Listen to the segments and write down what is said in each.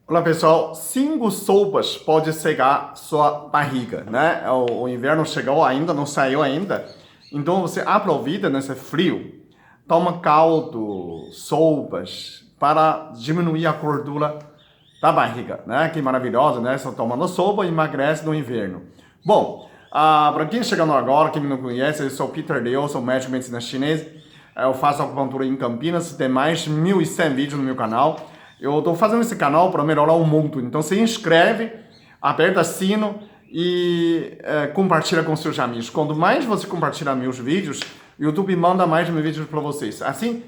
Olá pessoal, 5 sopas pode cegar sua barriga, né? O inverno chegou ainda, não saiu ainda. Então você aproveita nesse frio, toma caldo, sopas para diminuir a gordura da barriga, né? Que maravilhosa, né? Só tomando sopa emagrece no inverno. Bom, para quem chegando agora, quem não conhece, eu sou Peter Liu, sou médico de medicina chinesa. Eu faço acupuntura em Campinas, tem mais de 1.100 vídeos no meu canal. Eu estou fazendo esse canal para melhorar o mundo. Então se inscreve, aperta o sino e compartilha com seus amigos. Quanto mais você compartilhar meus vídeos, o YouTube manda mais meus vídeos para vocês. Assim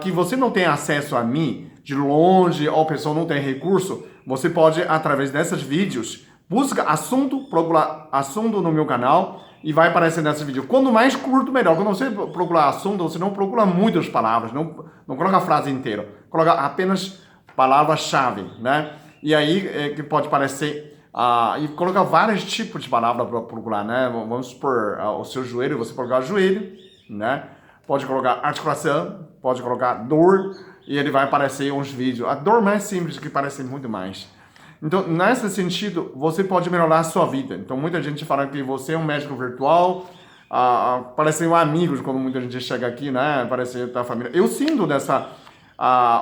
que você não tem acesso a mim de longe ou a pessoa não tem recurso, você pode, através desses vídeos, busca assunto, procura assunto no meu canal e vai aparecer nesse vídeo. Quanto mais curto, melhor. Quando você procurar assunto, você não procura muitas palavras, não coloca a frase inteira, coloca apenas palavra-chave, né? E aí que pode parecer e colocar vários tipos de palavras para procurar, né? Vamos supor, o seu joelho, você colocar joelho, né? Pode colocar articulação, pode colocar dor, e ele vai aparecer uns vídeos. A dor mais simples que parece muito mais. Então, nesse sentido, você pode melhorar a sua vida. Então, muita gente fala que você é um médico virtual, parece um amigo quando muita gente chega aqui, né? Parece da família. Eu sinto dessa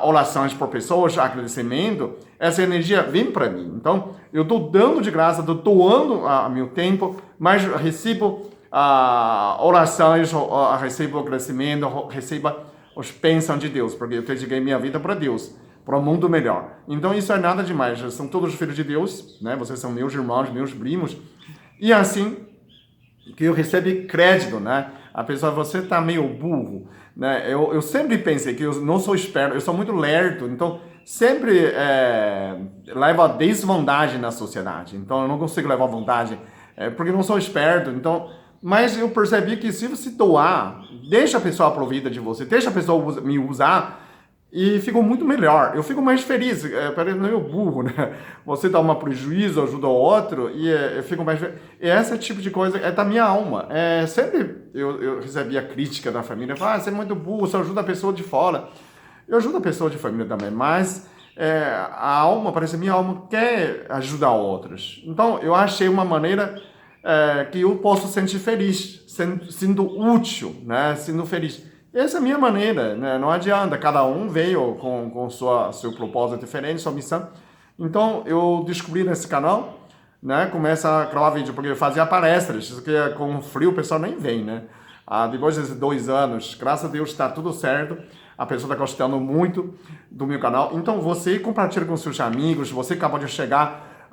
orações por pessoas, agradecimento, essa energia vem para mim. Então, eu estou dando de graça, estou doando meu tempo, mas recebo orações, recebo agradecimento, recebo os bênçãos de Deus, porque eu dediquei minha vida para Deus, para um mundo melhor. Então, isso é nada demais. São todos filhos de Deus, né? Vocês são meus irmãos, meus primos. E assim que eu recebo crédito, né? A pessoa, você tá meio burro, né? Eu sempre pensei que eu não sou esperto, eu sou muito lerdo, então sempre leva a desvantagem na sociedade. Então eu não consigo levar vantagem, porque eu não sou esperto. Então, mas eu percebi que se você doar, deixa a pessoa aproveitar de você, deixa a pessoa me usar, e ficou muito melhor. Eu fico mais feliz, parece meio burro, né? Você dá um prejuízo, ajuda o outro, e eu fico mais feliz. E esse tipo de coisa é da minha alma. Sempre eu recebia crítica da família, você é muito burro, você ajuda a pessoa de fora. Eu ajudo a pessoa de família também, mas a alma, parece que a minha alma quer ajudar outros. Então, eu achei uma maneira que eu posso sentir feliz, sendo útil, né? Sendo feliz. Essa é a minha maneira, né? Não adianta, cada um veio com seu propósito diferente, sua missão. Então, eu descobri nesse canal, né? Começa a gravar vídeo, porque eu fazia palestras, isso que com frio o pessoal nem vem, né? Depois desses 2 anos, graças a Deus está tudo certo, a pessoa está gostando muito do meu canal. Então, você compartilha com seus amigos, você acabou de chegar,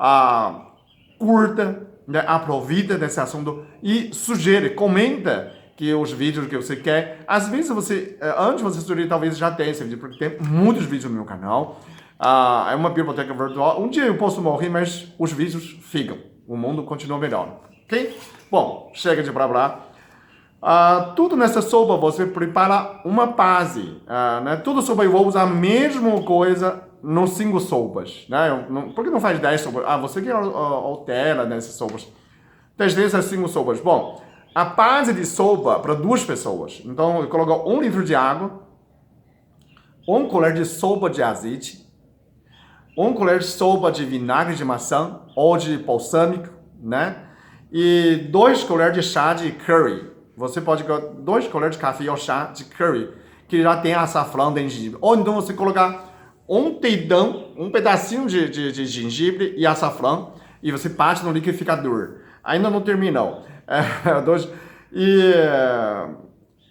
curta, né? Aproveita desse assunto e sugere, comenta que os vídeos que você quer. Às vezes você, antes de você sugerir, talvez já tenha esse vídeo, porque tem muitos vídeos no meu canal. É uma biblioteca virtual. Um dia eu posso morrer, mas os vídeos ficam. O mundo continua melhor. Ok? Bom, chega de blá blá. Tudo nessa sopa você prepara uma base. Né? Tudo sopa eu vou usar a mesma coisa nos 5 sopas. Né? Por que não faz 10 sopas? Você que altera nessas sopas. 10 vezes as 5 sopas. Bom, a base de sopa para 2 pessoas. Então, eu coloco 1 litro de água, 1 colher de sopa de azeite, 1 colher de sopa de vinagre de maçã ou de balsâmico, né? E 2 colheres de chá de curry. Você pode colocar 2 colheres de café ou chá de curry, que já tem açafrão de gengibre. Ou então você colocar um dedão, um pedacinho de gengibre e açafrão, e você bate no liquidificador. Ainda não terminou. E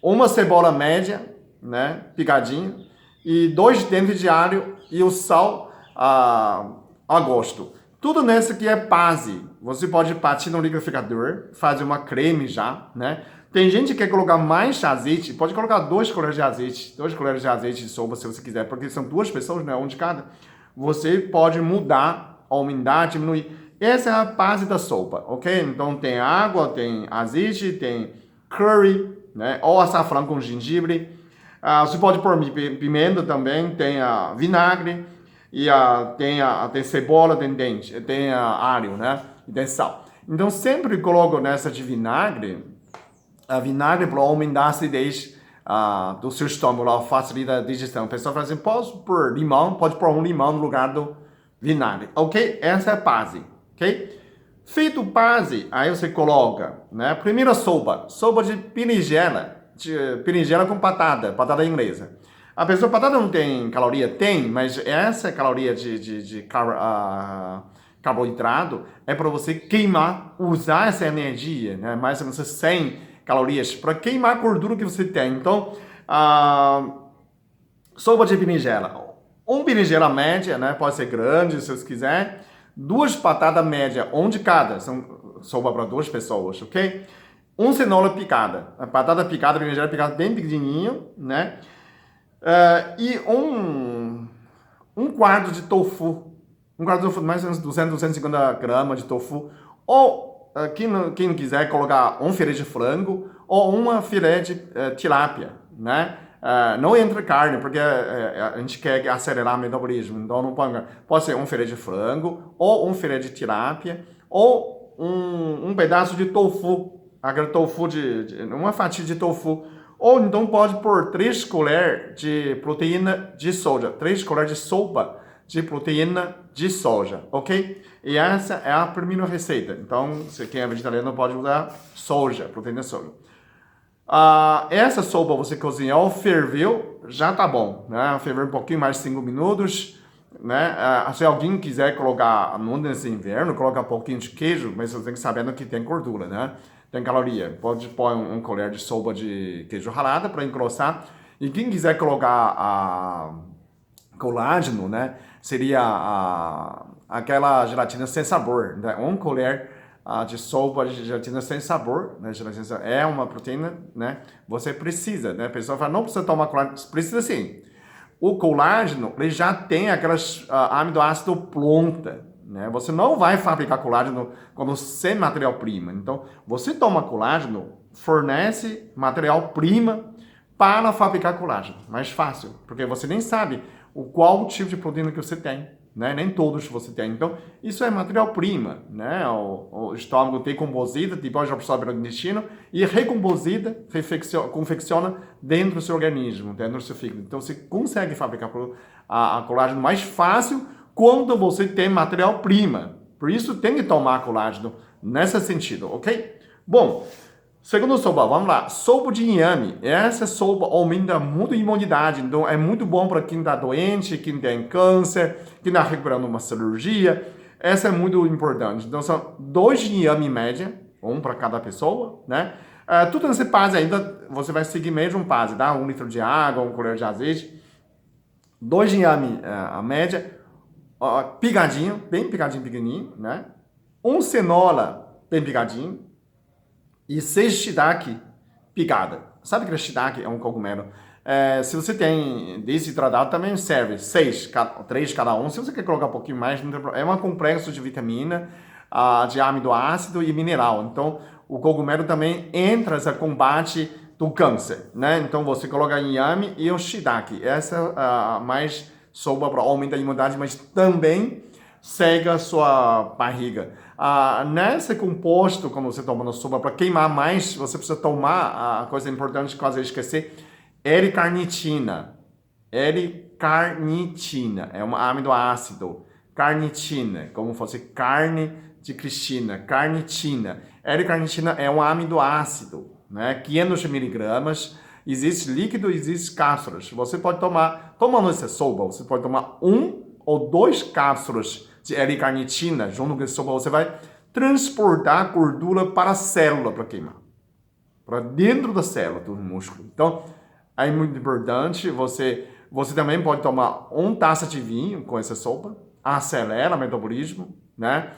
uma cebola média, né, picadinha, e 2 dentes de alho e o sal a gosto. Tudo nesse aqui é base. Você pode bater no liquidificador, fazer uma creme já, né? Tem gente que quer colocar mais azeite, pode colocar 2 colheres de azeite, 2 colheres de azeite de sopa se você quiser, porque são 2 pessoas, né, um de cada. Você pode mudar, aumentar, diminuir. Essa é a base da sopa, ok? Então tem água, tem azeite, tem curry, né? Ou açafrão com gengibre. Você pode pôr pimenta também, tem vinagre, e tem cebola, tem dente, tem alho, né? E tem sal. Então sempre coloco nessa de vinagre, vinagre para aumentar a acidez do seu estômago, facilita a digestão. A pessoa fala assim, posso pôr limão? Pode pôr um limão no lugar vinagre, ok? Essa é a base, ok? Feito base, aí você coloca, né? Primeira sopa de berinjela com batata inglesa. A pessoa, batata não tem caloria? Tem, mas essa caloria carboidrato é para você queimar, usar essa energia, né? Mais ou menos 100 calorias para queimar a gordura que você tem. Então, sopa de berinjela. Berinjela média, né? Pode ser grande, se você quiser. Duas batatas médias, um de cada. São sopa para duas pessoas, ok? Cenoura picada. A batata picada, berinjela picada bem pequenininho, né? E um quarto de tofu. Um quarto de tofu, mais ou menos 250 gramas de tofu. Ou, quem não quiser, colocar um filé de frango ou uma filé de tilápia, né? Não entra carne, porque a gente quer acelerar o metabolismo. Então, não pode ser um filé de frango ou um filé de tilápia ou um pedaço de tofu. Aquele tofu, uma fatia de tofu. Ou então pode pôr 3 colheres de proteína de soja, 3 colheres de sopa de proteína de soja, ok? E essa é a primeira receita. Então, se quem é vegetariano pode usar soja, proteína de soja. Essa sopa você cozinhou, ferveu, já tá bom, né? Ferveu um pouquinho mais de 5 minutos, né? Se alguém quiser colocar, nesse inverno, colocar um pouquinho de queijo, mas você tem que saber que tem gordura, né? Tem caloria. Pode pôr um colher de sopa de queijo ralado para engrossar. E quem quiser colocar colágeno, né? Seria aquela gelatina sem sabor, né? Um colher de sopa de gelatina sem sabor, né? Gelatina é uma proteína, né? Você precisa, né? A pessoa fala, não precisa tomar colágeno. Precisa sim. O colágeno, ele já tem aquelas aminoácidos pronta, né? Você não vai fabricar colágeno quando sem matéria-prima. Então, você toma colágeno, fornece matéria-prima para fabricar colágeno. Mais fácil, porque você nem sabe qual tipo de proteína que você tem, né? Nem todos você tem. Então, isso é matéria-prima, né? O estômago decompozida, depois absorve no intestino e recompozida, confecciona dentro do seu organismo, dentro do seu fígado. Então, você consegue fabricar a colágeno mais fácil quando você tem material-prima. Por isso, tem que tomar colágeno nesse sentido, ok? Bom, segundo sopa, vamos lá. Sopa de inhame. Essa sopa aumenta muito a imunidade. Então, é muito bom para quem está doente, quem tem câncer, quem está recuperando uma cirurgia. Essa é muito importante. Então, são 2 de inhame em média, um para cada pessoa, né? Tudo nesse base ainda, você vai seguir mesmo base, tá? 1 litro de água, 1 colher de azeite. 2 de inhame a média. Picadinho, bem picadinho, pequenininho, né? Cenoura bem picadinho. E 6 shiitake picada. Sabe que o shiitake é um cogumelo? Se você tem desidratado, também serve 6, 3 cada um. Se você quer colocar um pouquinho mais, não tem problema. É um complexo de vitamina, de aminoácido e mineral. Então, o cogumelo também entra nesse combate do câncer, né? Então, você coloca inhame e o shiitake. Essa é mais sopa para aumentar a imunidade, mas também cega a sua barriga. Nesse composto, quando você toma na sopa, para queimar mais, você precisa tomar, a coisa importante que quase esquecer, L-carnitina. L-carnitina é um aminoácido. Carnitina, como fosse carne de Cristina. Carnitina. L-carnitina é um aminoácido, né? 500 miligramas. Existe líquido, existe cápsulas. Você pode tomando essa sopa, você pode tomar 1 ou 2 cápsulas de L-carnitina junto com essa sopa. Você vai transportar a gordura para a célula para queimar. Para dentro da célula do músculo. Então, é muito importante. Você também pode tomar 1 taça de vinho com essa sopa. Acelera o metabolismo, né?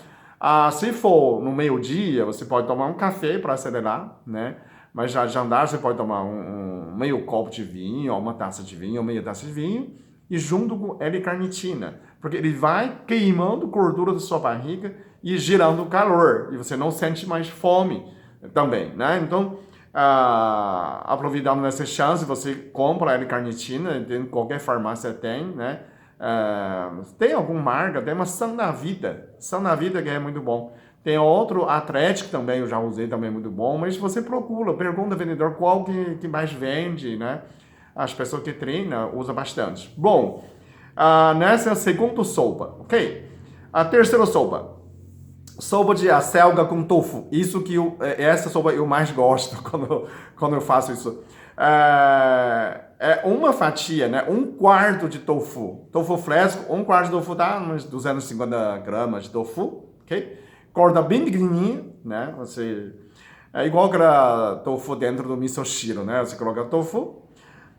Se for no meio-dia, você pode tomar um café para acelerar, né? Mas já jantar você pode tomar um meio copo de vinho, ou uma taça de vinho, ou meia taça de vinho, e junto com L-carnitina, porque ele vai queimando gordura da sua barriga e gerando calor, e você não sente mais fome também, né? Então, aproveitando essa chance, você compra L-carnitina, em qualquer farmácia tem, né? Tem alguma marca, tem uma São da Vida que é muito bom. Tem outro Atlético também, eu já usei também, muito bom, mas você procura, pergunta ao vendedor qual que mais vende, né? As pessoas que treinam usam bastante. Bom, nessa segunda sopa, ok? A terceira sopa. Sopa de acelga com tofu. Essa sopa eu mais gosto quando eu faço isso. É uma fatia, né? Um quarto de tofu. Tofu fresco, um quarto de tofu dá uns 250 gramas de tofu, ok? Corta bem pequenininho, né? É igual aquela tofu dentro do misoshiro, né? Você coloca tofu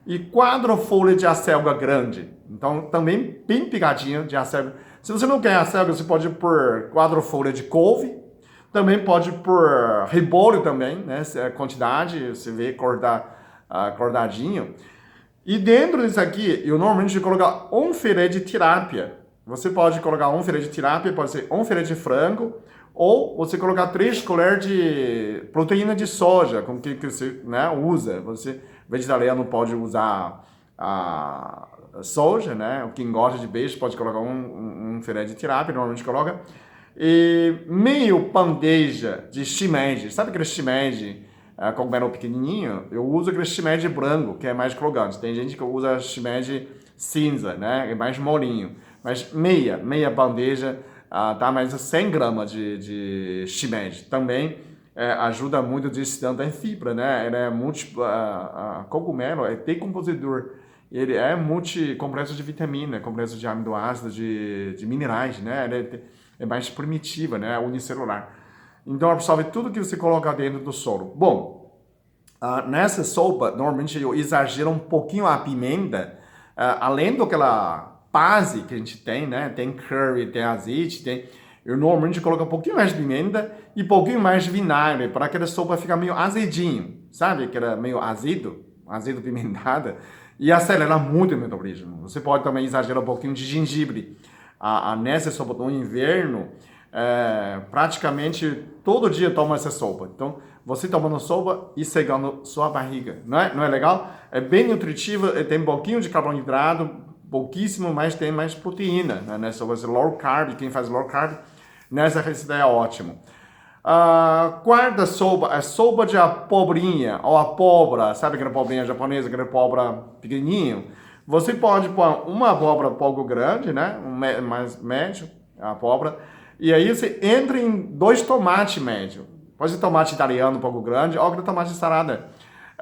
e 4 folhas de acelga grande. Então, também bem picadinho de acelga. Se você não quer acelga, você pode pôr 4 folhas de couve. Também pode pôr repolho também, né? Quantidade, você vê cortadinho. E dentro disso aqui, eu normalmente coloco um filé de tilápia. Você pode colocar um filé de tilápia, pode ser um filé de frango, ou você colocar 3 colheres de proteína de soja, com que você, né, usa. Você, vegetariano, pode usar a soja, né? Quem gosta de peixe pode colocar um filé de tilápia, normalmente coloca. E meio bandeja de shimeji. Sabe aquele shimeji? Cogumelo pequenininho, eu uso aquele shimeji branco, que é mais crocante. Tem gente que usa shimeji cinza, né? É mais molinho. Mas meia bandeja, dá mais 100 gramas de shimeji. Também ajuda muito distante em fibra, né? Ele é cogumelo é decompositor. Ele é multicomplexo de vitamina, complexo de aminoácidos, de minerais, né? Ele é mais primitiva, né? Unicelular. Então absorve tudo que você coloca dentro do solo. Bom, nessa sopa, normalmente eu exagero um pouquinho a pimenta, além daquela base que a gente tem, né? Tem curry, tem azeite, eu normalmente coloco um pouquinho mais de pimenta e um pouquinho mais de vinagre, para aquela sopa ficar meio azedinho, sabe? Aquela meio azedo pimentada, e acelera muito o metabolismo. Você pode também exagerar um pouquinho de gengibre. Nessa sopa do inverno, praticamente todo dia toma essa sopa. Então, você tomando sopa e secando sua barriga. Não é legal? É bem nutritiva, tem um pouquinho de carboidrato, pouquíssimo, mas tem mais proteína. Né? Nessa sopa, low carb, quem faz low carb, nessa receita é ótimo. Quarta sopa é sopa de abobrinha, ou abóbora, sabe aquela abobrinha japonesa, aquela abóbora pequenininho? Você pode pôr uma abóbora um pouco grande, né? Mais médio, a abóbora. E aí você entra em 2 tomates médios. Pode ser tomate italiano um pouco grande, ou tomate de salada.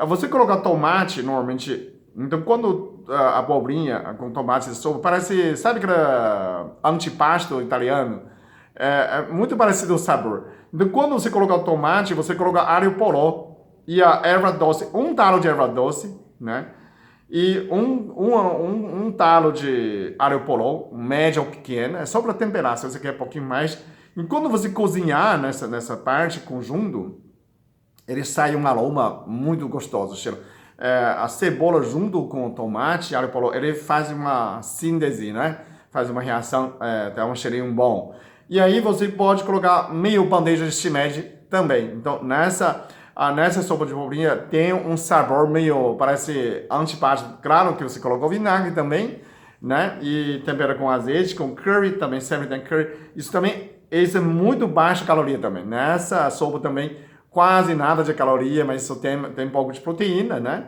Você colocar tomate, normalmente... Então, quando a abobrinha com tomate de sopa, parece... Sabe aquele antipasto italiano? É muito parecido o sabor. Então, quando você coloca o tomate, você coloca alho poró e a erva doce. Um talo de erva doce, né? E um talo de alho poró, médio ou pequeno, é só para temperar, se você quer um pouquinho mais. E quando você cozinhar nessa parte, conjunto, ele sai um aroma muito gostoso. Cheiro. A cebola junto com o tomate, alho poró, ele faz uma síntese, né? Faz uma reação, dá um cheirinho bom. E aí você pode colocar meio bandeja de shimeji também. Então, nessa sopa de abobrinha tem um sabor meio, parece antipático. Claro que você colocou vinagre também, né? E tempera com azeite, com curry também, sempre tem curry. Isso é muito baixa caloria também. Nessa sopa também, quase nada de caloria, mas isso tem um pouco de proteína, né?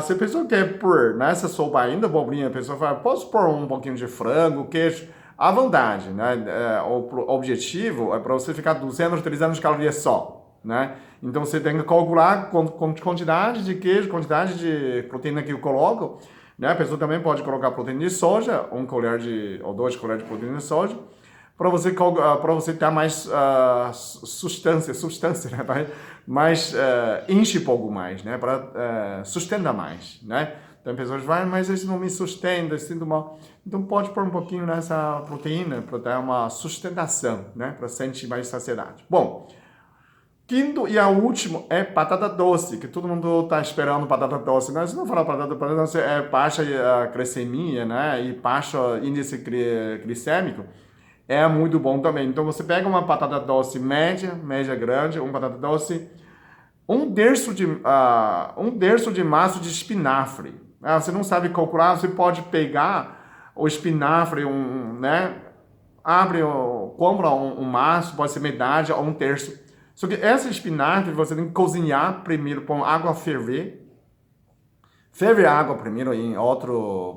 Se a pessoa quer pôr nessa sopa ainda abobrinha, a pessoa fala, posso pôr um pouquinho de frango, queijo? À vontade, né? O objetivo é para você ficar 200, 300 calorias só, né? Então você tem que calcular quantidade de queijo, quantidade de proteína que eu coloco, né? A pessoa também pode colocar proteína de soja, 1 colher ou 2 colheres de proteína de soja, para você ter mais substância, né? Mais enche um pouco mais, né? Para sustentar mais, né? Tem pessoas que vai, mas isso não me sustenta, eu sinto mal. Então pode pôr um pouquinho nessa proteína para dar uma sustentação, né? Para sentir mais saciedade. Bom, quinto e a último é batata doce, que todo mundo está esperando batata doce. Mas se não falar batata doce, é baixa glicemia, né? E baixo índice glicêmico. É muito bom também. Então você pega uma batata doce média grande, uma batata doce, um terço de maço de espinafre. Você não sabe calcular, você pode pegar o espinafre, né? Compra um maço, pode ser metade ou um terço. Só que essa espinafre você tem que cozinhar primeiro, pôr água a ferver. Ferve a água primeiro em outra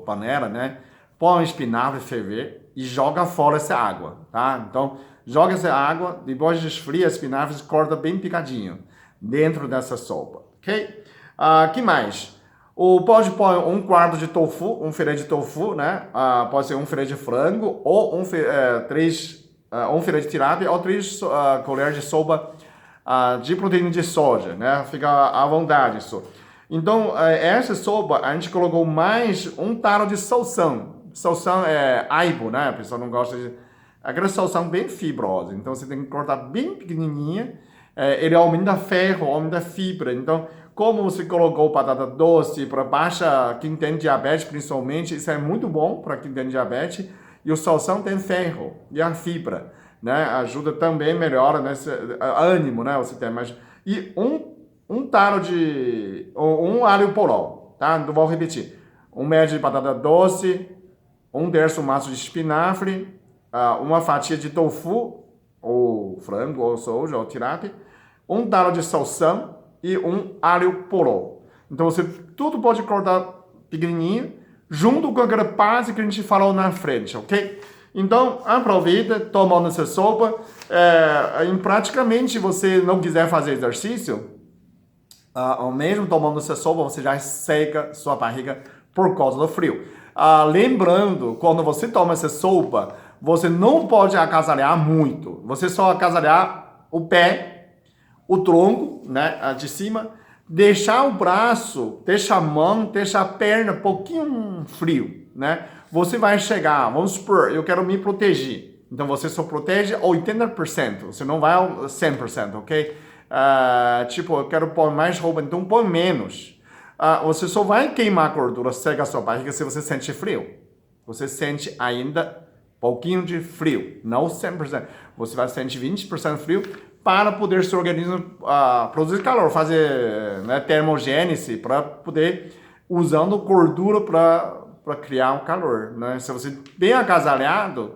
panela, né? põe espinafre ferver e joga fora essa água, tá? Então, joga essa água, depois desfria espinafre e corta bem picadinho dentro dessa sopa, ok? Que mais? Pode pôr um quarto de tofu, um filé de tofu, né? Pode ser um filé de frango ou um filé de tilápia ou 3 colheres de sopa de proteína de soja, né? Fica à vontade isso. Então, essa sopa, a gente colocou mais um talo de salsão. Salsão é aibo, né? A pessoa não gosta de... Aquela salsão bem fibrosa. Então, você tem que cortar bem pequenininha. Ele aumenta ferro, aumenta fibra. Então, como você colocou batata doce para baixa, quem tem diabetes principalmente, isso é muito bom para quem tem diabetes. E o salsão tem ferro e a fibra, né? Ajuda também, melhora nesse ânimo, né? Você tem mais... E um talo de... um alho poró, tá? Não vou repetir. Um médio de batata doce, um terço maço de espinafre, uma fatia de tofu, ou frango, ou soja, ou tilápia, um talo de salsão e um alho poró. Então você tudo pode cortar pequenininho, junto com aquela base que a gente falou na frente, ok? Então aproveita, toma essa sopa. Praticamente você não quiser fazer exercício, mesmo tomando essa sopa, você já seca sua barriga por causa do frio. Lembrando, quando você toma essa sopa, você não pode agasalhar muito. Você só agasalhar o pé, o tronco, né, de cima, deixar o braço, deixar a mão, deixar a perna um pouquinho frio, né? Você vai chegar, vamos supor, eu quero me proteger. Então você só protege 80%, você não vai ao 100%, ok? Tipo, eu quero pôr mais roupa, então põe menos. Você só vai queimar a gordura, seca a sua barriga se você sente frio. Você sente ainda pouquinho de frio, não 100%. Você vai sentir 20% frio para poder seu organismo produzir calor, fazer, né, termogênese, para poder usando gordura para criar um calor, né? Se você bem agasalhado,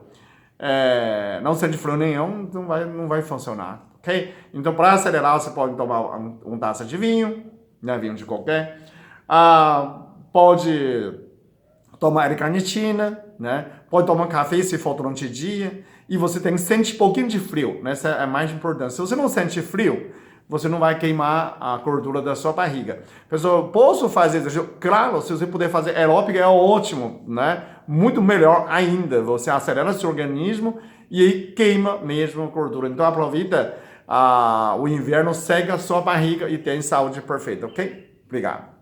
não sente frio nenhum, então não vai funcionar, ok? Então, para acelerar, você pode tomar uma taça de vinho, né, vinho de qualquer, pode tomar L-carnitina, né? Pode tomar café se for durante o dia. E você tem que sentir um pouquinho de frio, né? Isso é mais importante. Se você não sente frio, você não vai queimar a gordura da sua barriga. Pessoal, posso fazer exercício? Claro, se você puder fazer aeróbica é ótimo, né? Muito melhor ainda. Você acelera seu organismo e aí queima mesmo a gordura. Então aproveita o inverno, seca a sua barriga e tem saúde perfeita, ok? Obrigado.